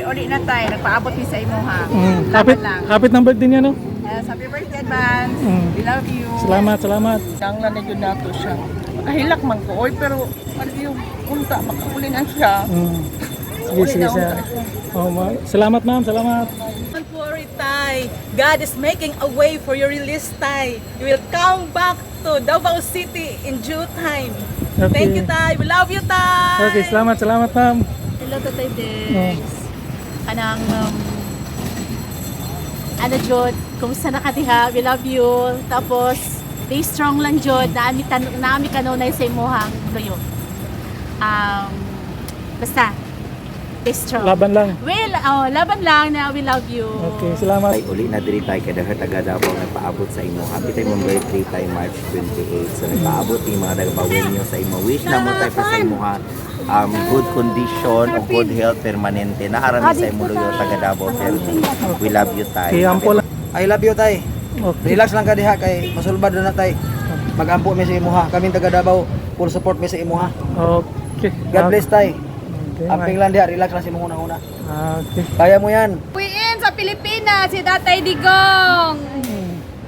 uli na tayo. Nagpaabot ni sa imo ha. Kapit, kapit ng birthday niya, no? Yes, happy birthday, advance. We love you. Salamat, salamat. Ang lanay yun nato siya. Makahilak man ko, oy, pero ano yung unta, makauli na siya. Sige, sige, sige. Salamat, ma'am, salamat. Don't worry, Tay. God is making a way for your release, Tay. You will come back to Davao City in due time. Okay. Thank you, Tay. We love you, Tay. Okay, salamat, salamat, ma'am. Hello, Tatay Dex. Kanang, ano, Jod, kumusta na ka diha? We love you. Tapos, stay strong lang, Jod. Naami kanunay sa imuhang loyo. Basta, stay strong. Laban lang. Well, laban lang na we love you. Okay, salamat. Ay, uli na diri tayo kada taga Davao nagpaabot sa imo. Happy tayo mong birthday tayo March 28. So nagpaabot yung mga nagabawin nyo sa imo. Wish na mo tayo sa imo ha. Good condition o good health permanente. Naharami sa imo luyo taga Davao Verde. We love you tayo. Okay, ampo lang. I love you tay. Okay. Relax lang ka diha kay masulbad na tay. Magampo mi sa imo ha. Kaming taga Davao, full support mi sa imo ha. Okay. God bless tay. Okay, Amping lang diha, relax lang sa imo una-una. okay. Kaya mo yan. Uwiin sa Pilipinas si Tatay Digong.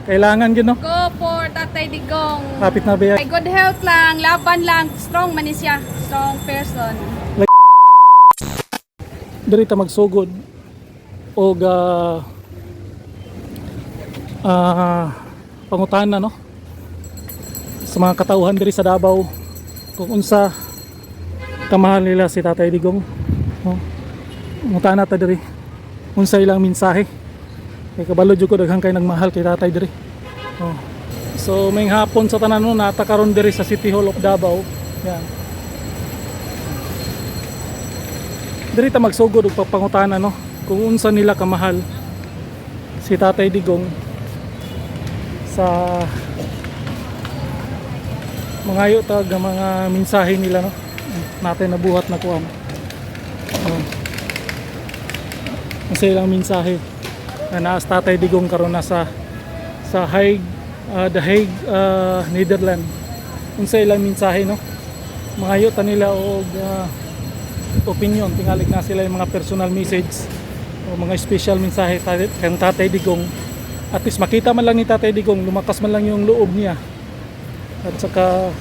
Kailangan yun, no? Go for Tatay Digong. Kapit na biya. May good health lang, laban lang, strong man siya, strong person. Diri ta magsugod og pangutana, no, sa mga katauhan diri sa Davao kung unsa kamahal nila si Tatay Digong, no? Pangutana ta diri unsa ilang mensahe kay kabalo jud ko daghang kay nagmahal kay Tatay diri, no? So may hapon sa tanan no nata karon diri sa City Hall of Davao. Yan, diri ta magsugod og pangutana, no, kung unsa nila kamahal si Tatay Digong sa mga tag mga mensahe nila, no, natin nabuhat na kuan. Unsa ilang mensahe na naas Tatay Digong karon na sa Hague, The Hague, Netherlands. Unsa ilang mensahe, no, mga ta nila og opinion tingali na sila yung mga personal message o mga special mensahe kang Tatay Digong. At least makita man lang ni Tatay Digong, lumakas man lang yung loob niya, at saka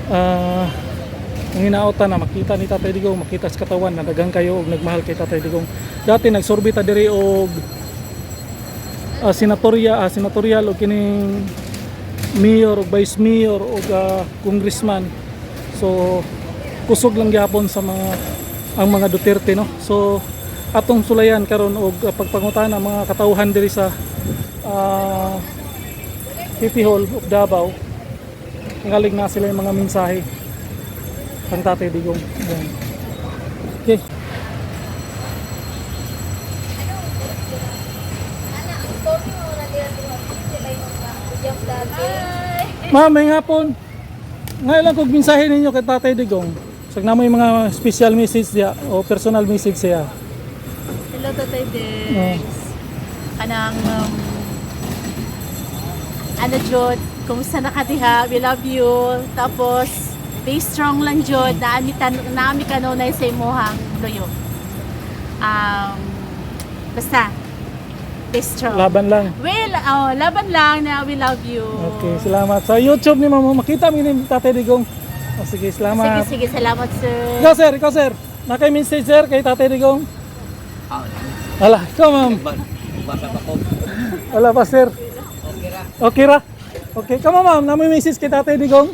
ang hinaota na makita ni Tatay Digong, makita sa katawan na dagang kayo og nagmahal kay Tatay Digong. Dati nagsurvey ta diri og senatorial o kining mayor o vice mayor o congressman. So kusog lang gyapon sa ang mga Duterte, no. So atong sulayan karon og pagpangutana mga katauhan diri sa City Hall of Davao. Tingalig na sila yung mga mensahe kang Tatay Digong. Yan. Okay. Ma'am, may hapon. Ngayon lang kung mensahe ninyo kay Tatay Digong. Sag na mo yung mga special message niya o personal message siya. Hello, Tatay Dex. Kanang, ano, Jod, kumusta na ka diha? We love you. Tapos, stay strong lang, Jod. Naami kanunay sa imuhang loyo. Basta, stay strong. Laban lang. Well, laban lang na we love you. Okay, salamat. Sa YouTube ni Mama, makita mo ni Tatay Digong. O, sige, salamat. Sige, salamat, sir. Ikaw sir. Nakay message sir kay Tatay Digong. Ala, ikaw ma'am. Wala pa sir. Okay ra. Okay, kamo ma'am, na may message kay Tatay Digong?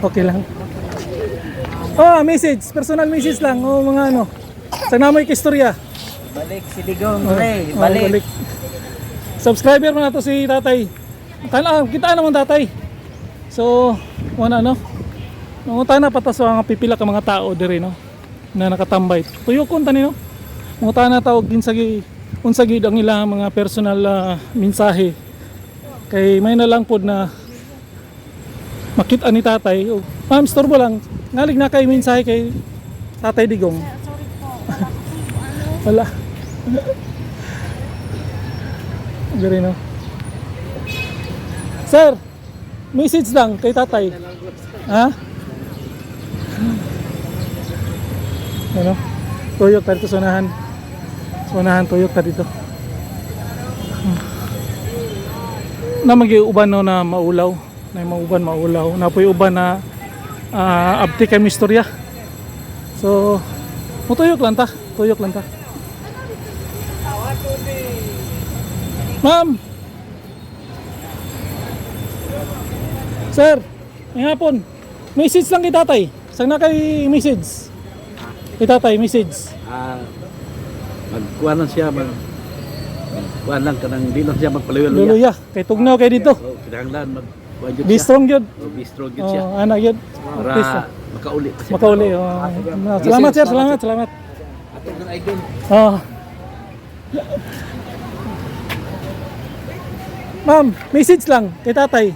Okay lang. Message, personal message lang. Mga ano. Sa namoy kistorya. Balik si Digong, balik. Subscriber mo na to si Tatay. Kita naman Tatay. So, ano? Nangunta na patas ang pipila ka mga tao diri, no, na nakatambay. Tuyokon tani, no. Nangunta na tawag din sa unsa gid ang ilang mga personal mensahe. Kay may na lang pod na makita ni Tatay. Ma'am, storbo lang. Ngalig na kay mensahe kay Tatay Digong. Wala. Diri, no. Sir, message lang kay Tatay. Ha? Ano? Tuyok tayo dito sa unahan. Sa unahan, tuyok tayo dito. Na mag-iuban no na maulaw. Na yung mga uban maulaw. Na po yung uban na abti kay mistorya. So, tuyok lang ta. Tuyok lang ta. Ma'am! Sir, may hapon. Message lang kay tatay. Saan na kay message? Kay tatay, message. Magkuha lang siya, magkuha lang ka nang di lang siya magpaluya-luya. Luluya. Kay tugnaw kay dito. O, kinahanglan, magkuha dyan Be siya. strong yun. O, be strong yun siya. Oh, anak yun. Para Please, makauli pa siya. makauli. Oh. Salamat sir, salamat, salamat. Oh. Ma'am, message lang kay tatay.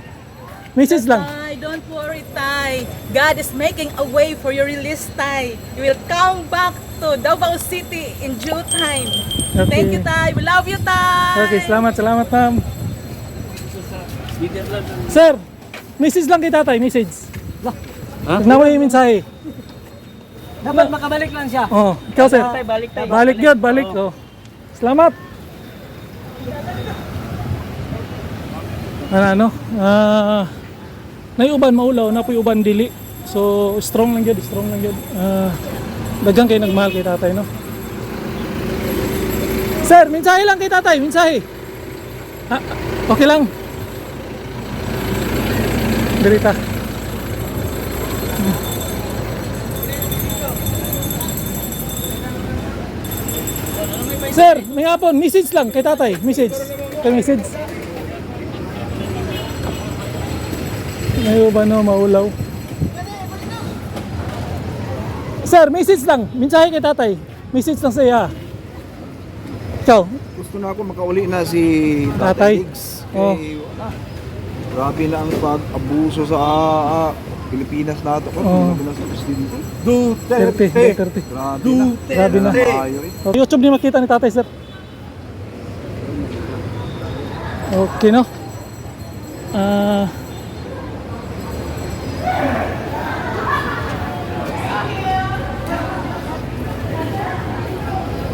Message lang. Tay, don't worry, Tay. God is making a way for your release, Tay. You will come back to Davao City in due time. Okay. Thank you, Tay. We love you, Tay. Okay, salamat, salamat ma'am. Sir, message lang kay tatay, message. Ha? Na may mensahe. Dapat makabalik lang siya. Oh, ikaw sir. Balik tayo. Balik yun, balik. Oh. Salamat. Ano? Naiuban maulaw, na po uban dili. So, strong lang yun, strong lang yun. Dagang kayo nagmahal kay tatay, no? Sir, mensahe lang kay tatay, mensahe. Okay lang. Dirita. Sir, may hapon, message lang kay tatay, message. Kay message. Ngayon ba no, maulaw? Sir, message lang. Mensahe kay tatay. Message lang sa iya. Ikaw, Gusto na ako makauli na si Tatay. Tatay Diggs. Oh. Wala. Grabe na ang pag-abuso sa Pilipinas nato. Oh. Grabe na sa presidente. 30. Grabe na. Grabe na. Ayaw eh. So, YouTube ni makita ni tatay, sir. Okay, no?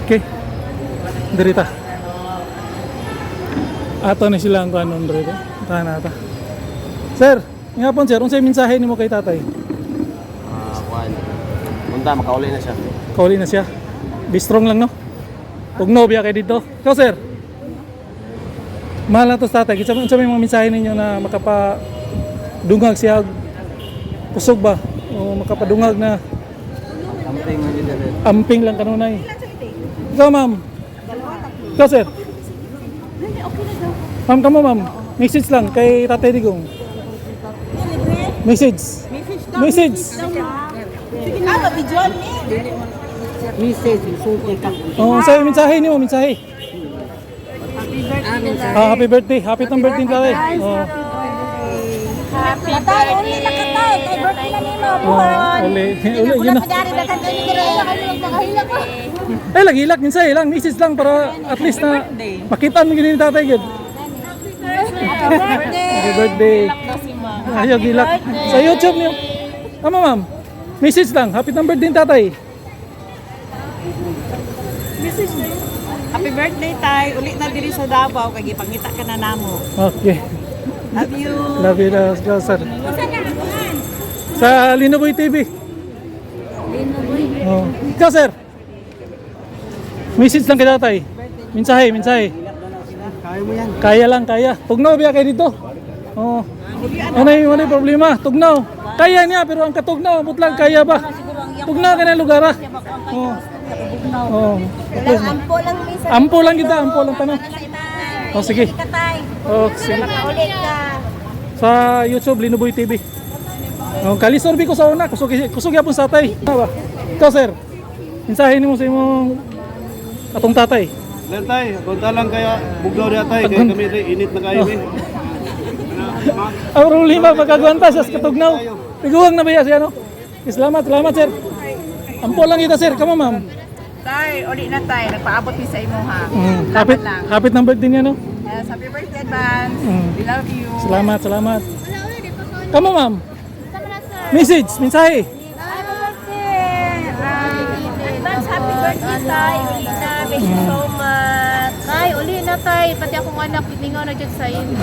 Okay. Dirita. Ato ni sila ang kanon dito. Tahan nata. Sir, nga po sir, unsay mensahe nimo kay tatay? Juan. Punta, makauli na siya. Kauli na siya. Be strong lang, no? Tugnaw biya kay dito. Ikaw, sir. Mahal na to sa tatay. Kitsa may mga mensahe ninyo na makapadungag siya. Pusog ba? O makapadungag na amping lang kanunay. Ikaw, ma'am. Ikaw, sir. Ma'am, kamo, ma'am. Message lang kay Tatay Digong. Message. Message. Oh, sa'yo, mensahe niyo, mensahe. Happy birthday. Happy tong birthday tatay. Oh. Tatay, uli na ka tay. Kay birthday na nimo. Uli. Uli, yun na. Dari na ka dire. Eh, lagi-ilak, mensahe lang. Message lang para at least na makita mo gini ni tatay yun. Happy birthday. Ayaw, gilak. Sa YouTube niyo. Tama, ma'am. Message lang. Happy tong birthday tatay. Happy birthday, Tay. Uli na diri sa Davao. Kaya gipangita ka na namo. Okay. Love you. Love you, sir. Sa Linoboy TV. Oh. Ikaw, sir. Message lang kay tatay. Mensahe, mensahe. Kaya mo yan. Kaya lang, kaya. Tugnaw biya kayo dito. Oh. Ano yung problema? Tugnaw. Kaya niya, pero ang katugnaw, butlang kaya ba? Tugnaw ka na lugar, ah. Oh. Oh. Ampo lang misa. Ampo lang kita, ampo lang tanong. Oh, sige. Tay. Oh, sige. Makaulit ka. Sa YouTube, Linoboy TV. Oh, kalisorbi ko sa una, kusog yapon sa tatay. Ba? Ikaw, sir. Mensahe nimo sa imong atong tatay. Tay, kunta lang kaya bugnaw dia tay. Kaya kami tay, init na kayo eh. Ang problema, magkagwanta siya sa katugnaw. Tiguang na ba siya, no? Salamat, salamat, sir. Ampo lang kita, sir. Kamo, ma'am. Tay, uli na tay. Nagpaabot ni sa imo ha. Kapit ng birthday niya, no? Yes, happy birthday advance. We love you. Salamat, salamat. Kamo, ma'am. Message, mensahe. birthday, tay. Uli na. Thank you so much. Tay, uli na tay. Pati akong anak, iningaw na dyan sa inyo.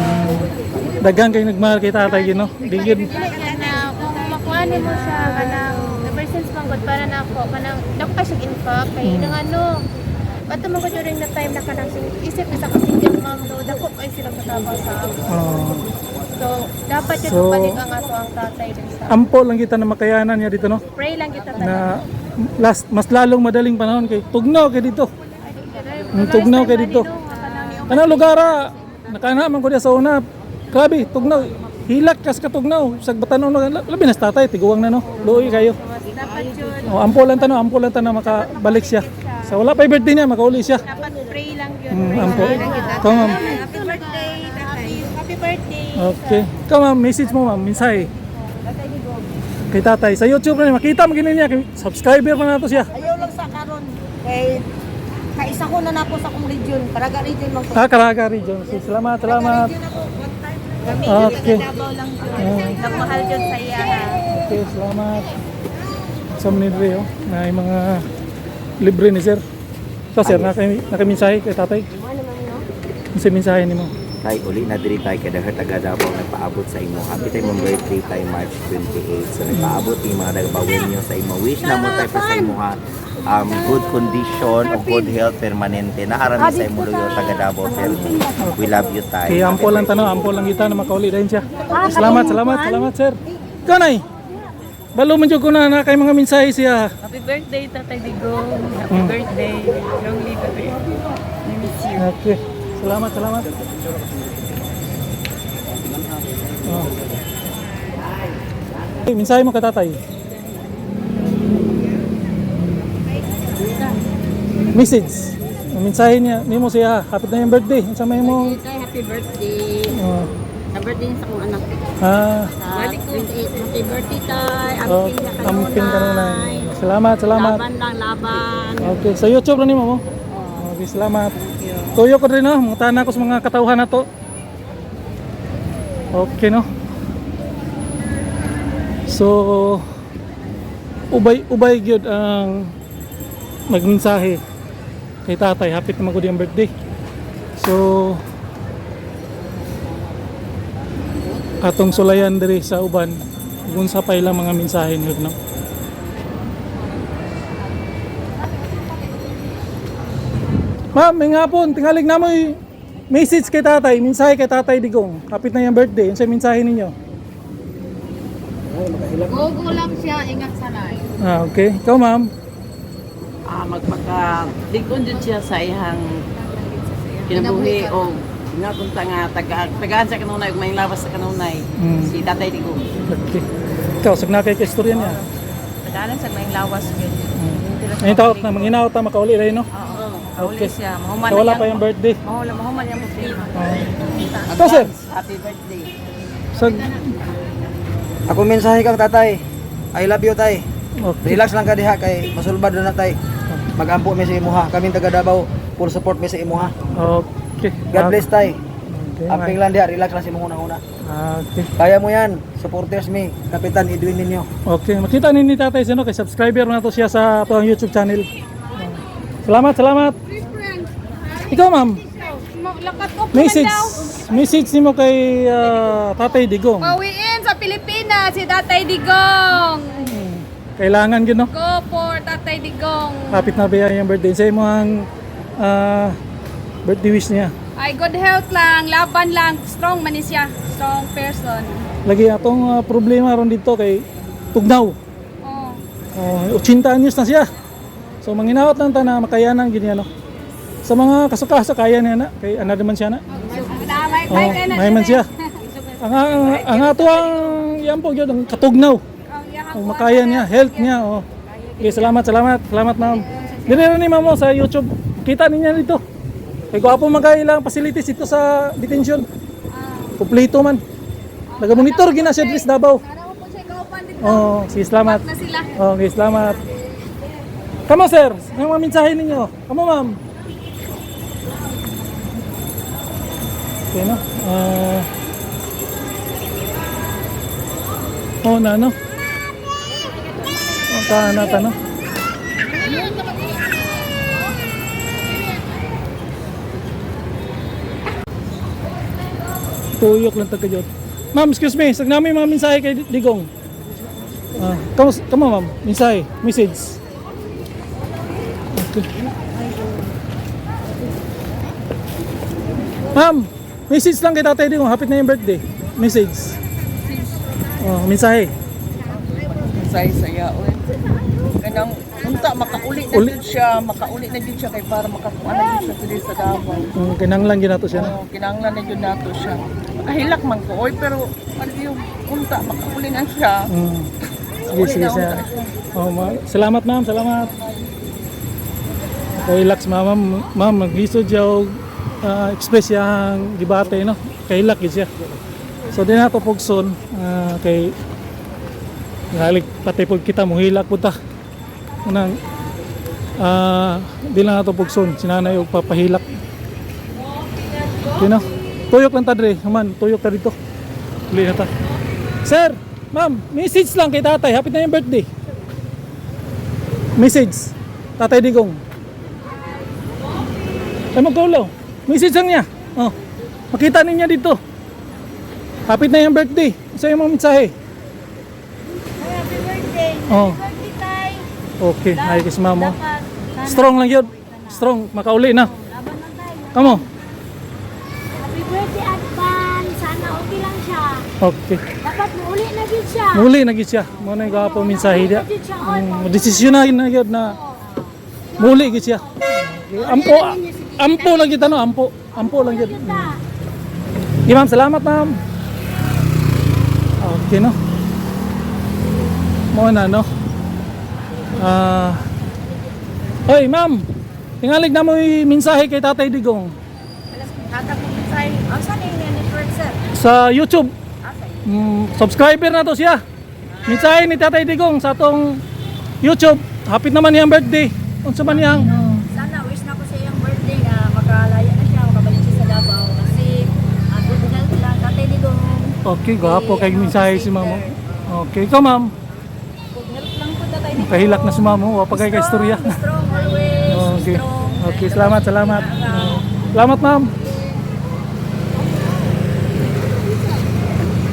Daghan kayo nagmahal kay tatay gino. Di yun. Kaya na, kung makuhanin mo siya, kanang, ever since manggod, para na ako, kanang, dako ka siya impact, kaya nang ano, ba't mo ko during na time na kanang, isip isa ka single mom, do, dako kayo silang katabang sa ako. So, dapat yun So, balik ang ato ang tatay din sa Ampo lang kita na makayanan niya dito no. pray lang kita Na mas lalong madaling panahon kay tugnaw kay dito. Tugnaw kay dito. Kanang lugar nakanaman ko diya sa una. Grabe, tugnaw. Hilak kas ka tugnaw. Sagbatan no labi na sa tatay tiguwang na no. Luoy kayo. dapat yun. Oh, ampo lang tanong makabalik siya. Sa wala pa birthday niya makauli siya. Dapat pray lang yun. Ampo. Ikaw ma'am. Happy birthday, tatay. Happy birthday. Okay. Ikaw ma'am, message mo ma'am, mensahe. Kay tatay. Sa YouTube na makita mo gini niya. Subscriber pa na to siya. Ayaw lang sa karon. Kay kaisa ko na po sa akong region. Paraga region lang ko. Karaga region. Salamat. Kami Okay. Davao lang yun. Nagmahal yun sa iya. Okay, salamat. Sa manidre, oh, na yung mga libre ni sir. Ito sir, nakaminsahe kay tatay. Ano minsahe ni mo? Tay, uli na diri tayo kada taga Davao nagpaabot sa imo. Happy tayo mong birthday tayo March 28. So nagpaabot yung mga nagabawin nyo sa imo. Wish na mo tayo pa sa imo ha. Good condition o good health permanente. Naarami sa imo luyo taga Davao sir. We love you tayo. Kaya ampo lang kita na makauli dahil siya. Salamat sir. Ikaw nay, balo man dyan ko na kay mga mensahe siya. Happy birthday, Tatay Digong. Happy birthday. Long live it. I miss you. Okay, salamat. Oh. Hey, mensahe mo kay tatay. Message. Mensahe niya, nimo siya, happy na yung birthday. Sa may mo. Happy birthday. Oh. Happy birthday sa akong anak. 28. Happy birthday, tay. Amping ka na. Salamat. Laban lang, laban. Okay, sa YouTube na nimo mo. Okay, salamat. Tuyo ko rin no, mga tanan ko sa mga katauhan na to. Okay no. So ubay gyud ang magmensahe kay tatay, happy na magud yung birthday. So atong sulayan diri sa uban kung sa pa ilang mga mensahe niyo no. Ma'am, may nga po, tingalig na mo message kay tatay, mensahe kay tatay Digong. Kapit na yung birthday, yun sa mensahe ninyo. Gogo lang siya, ingat sa life. Okay. Ikaw ma'am? Digong dyan siya sa ihang kinabuhi o nga kung tagaan sa kanunay, may labas sa kanunay. Si Tatay Digong. Okay. Ikaw, sagna kay istorya niya. Tagaan sa may lawas yun. Manginaot na makauli rin no? Okay. Siya. So, wala pa yung birthday. Mahuman yung birthday. Ito sir? Happy birthday. Ako mensahe kang tatay. I love you tay. Okay. Relax lang ka diha kay masulbad na tay. Magampo mi sa imuha. Kami taga Davao, full support mi sa imuha. Okay. God bless tay. Okay. Amping lang diha, relax lang sa imong una. Okay. Kaya mo yan. Supporters mi, Kapitan Edwin ninyo. Okay. Makita ni tatay sino kay subscriber na to siya sa atong YouTube channel. Salamat. Ikaw ma'am. Message nimo kay Tatay Digong. Pauwiin sa Pilipinas si Tatay Digong. Kailangan gino. Go for Tatay Digong. Kapit na ba yung birthday sa imo ang birthday wish niya. Ay, good health lang, laban lang, strong man siya, strong person. Lagi atong problema ron dito kay tugnaw. Oh. 80 anyos na siya. So manginawat lang ta na makayanan gini ano. Sa mga kasuka kaya niya na kay ana naman siya na. May man siya. Ang ato ang yampo gyud ang katugnaw. Ang makaya niya, health niya. Oh. Okay, salamat ma'am. Dire ni ma'am mo sa YouTube. Kita niya dito. Kay gwapo magailang facilities ito sa detention. Kompleto man. Naga-monitor gina siya dito sa Davao. Oh, sige, salamat. Okay, salamat. Kamo sir, ang mga mensahe ninyo. Kamo ma'am. Okay no? Na no? Ang kahanatan no? Tuyok lang taga Diyot. Ma'am, excuse me, sag namin mga mensahe kay Digong. Kamo ma'am, mensahe, message. Okay. Ma'am, message lang kay Tatay Digong, hapit na yung birthday. Message. Mensahe. Say saya oy. Kanang unta makauli na Uli. gyud siya, makauli na gyud siya kay para makakuha na gyud siya diri sa Davao. Kinanglang ginato siya na. Kinahanglan na gyud nato siya. Makahilak man ko oy pero yung unta makauli na siya. Sige, sige siya. Salamat ma'am, salamat. Kailak si ma'am, ma'am, maglisod siya o express siya ang debate, no? Kailak siya. So, di na ito pugson, kay halik pati po kita mo hilak po ta. Unang, di lang ito pugson, sinanay o papahilak. Okay, no? Tuyok lang ta dre, man, tuyok ta dito. Huli na ta. Sir, ma'am, message lang kay tatay, happy na yung birthday. Message, Tatay Digong. Ay magkaulaw, message lang niya. Oh, makita niya dito. Happy na yung birthday. Isa yung mga mensahe. Happy birthday. Oh. Birthday tay. Okay, ayos mamo. Dapat Strong lang yun. Strong, makauli na. laban lang tayo. Kamo. Happy birthday advance. Sana okay lang siya. Okay. Dapat muuli na gid siya. Muli na gid siya. Mo na gapo mensahe dia. Desisyon na gyud na muli gid siya. Ampo lang gid ano, ampo lang gid. Di ma'am, salamat ma'am. Okay no. Mo na no. Oy ma'am, tingalig na mo yung mensahe kay Tatay Digong Hata ko say, asa ni network sir? sa YouTube. Subscriber na to siya. Mensahe ni Tatay Digong sa atong YouTube. Hapit naman niyang birthday. Unsa man niyang? Sana wish na ko sa iyang birthday nga makalaya na siya, makabalik siya sa Davao kasi good health lang Tatay Digong. Okay, gwapo kay mensahe si mama. Okay, ikaw ma'am. Good health lang po Tatay Digong. Kahilak na si mama, wa pa kay istorya. Strong always. Okay. Strong. Okay, salamat. Salamat ma'am.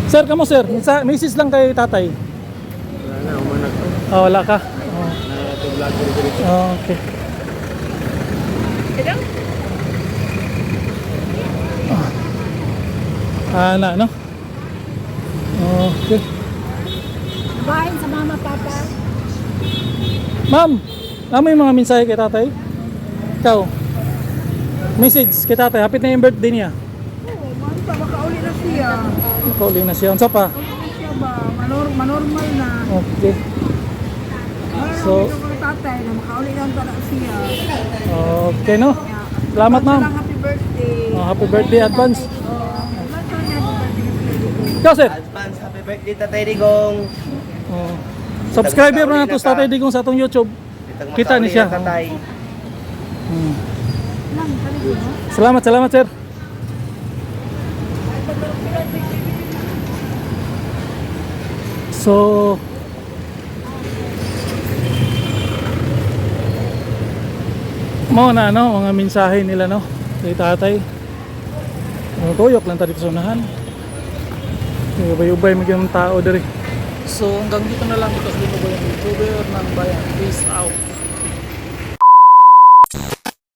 Sir, kamo sir? Message lang kay tatay. Wala na, umanak ko. Wala ka? Okay. No? Okay. Bahin sa mama papa. Ma'am, ano yung mga mensahe kay tatay? Ikaw? Message kay tatay. Hapit na yung birthday niya. Makauli na siya. Makauli na siya. Unsa pa? Siya ba manormal na. Okay. So, Tatay na makauli lang ta siya. okay no? Salamat ma'am. Happy birthday. Happy birthday advance. Ikaw sir? Advance, happy birthday Tatay Digong. Subscriber na to sa Tatay Digong sa atong YouTube. Kita ni siya. Tatay. Salamat sir. So mo na no, mga mensahe nila no kay tatay. Tuyok lang tayo sa unahan. Ubay-ubay mga tao diri. So hanggang dito na lang ito sa YouTuber ng bayan. Peace out.